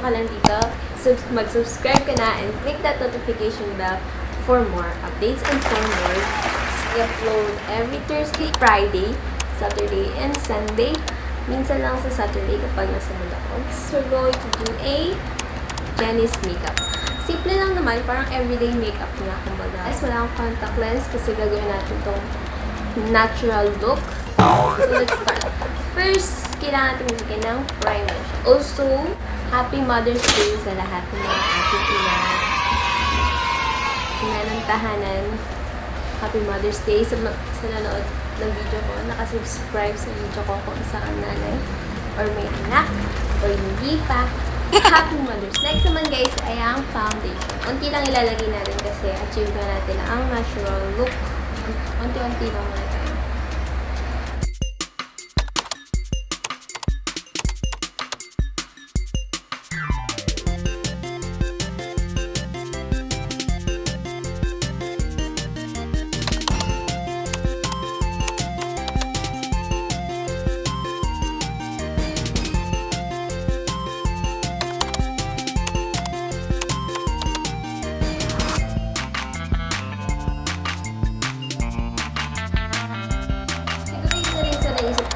ka lang dito, mag-subscribe ka na and click that notification bell for more updates and for more. We upload every Thursday, Friday, Saturday, and Sunday. Minsan lang sa Saturday kapag nasa mood ako. So, we're going to do a Jennie's makeup. Simple lang naman, parang everyday makeup na kumbaga. Wala akong contact lens kasi gagawin natin tong natural look. So, let's start. First, kailangan natin magiging ng primer. Also, Happy Mother's Day sa lahat ng mga ating ina ng tahanan. Happy Mother's Day sa nanood ng video ko. Nakasubscribe sa video ko kung isa kang nanay or may anak or hindi pa. Happy Mother's. Next naman guys ay ang foundation. Unti lang ilalagay natin kasi achieve na natin ang natural look. Unti-unti lang muna tayo.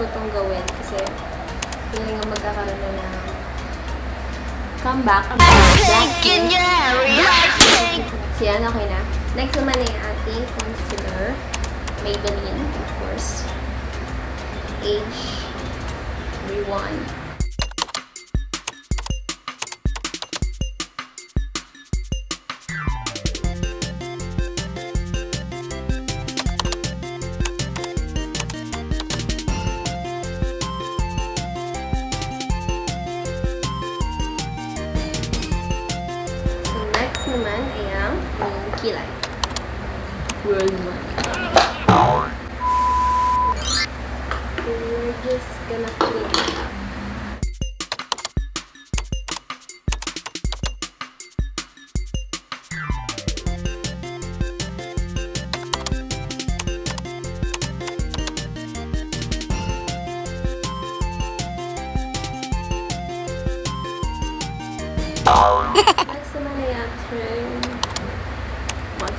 Ko itong gawin kasi feeling nga magkakaroon na ng comeback ang BLACKPINK. So yan, okay na. Next naman ay ating concealer. Maybelline, of course. Age Rewind. Naman ay ang kilay. Worldwide. We're just gonna clean it up. Next naman ay ating what?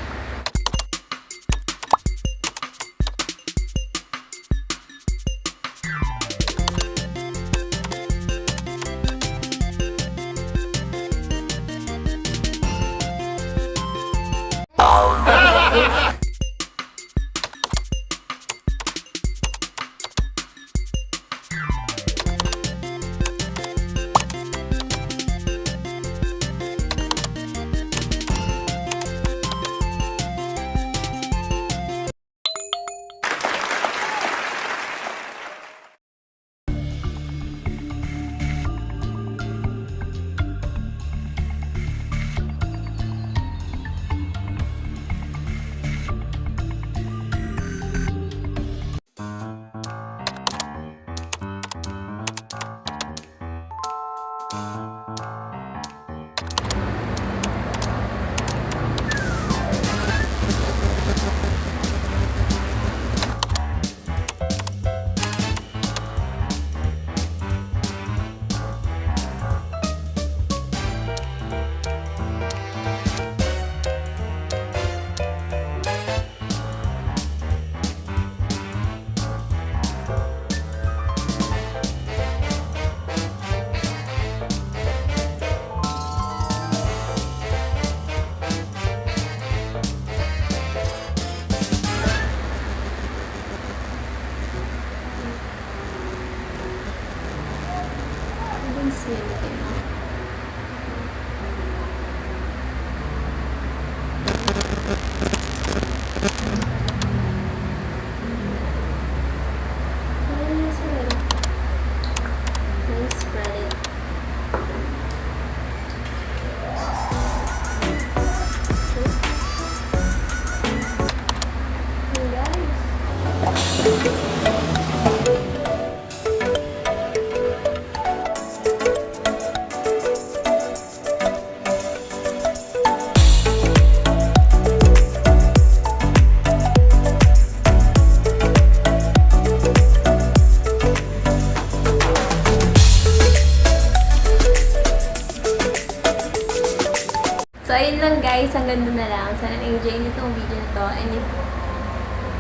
So, ayun lang guys. Hanggang doon na lang. Sana na-enjoy niyo itong video na to. And if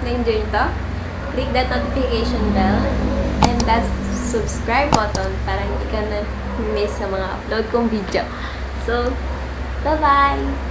na-enjoy niyo to, click that notification bell and that subscribe button para hindi ka na miss sa mga upload kong video. So, bye-bye!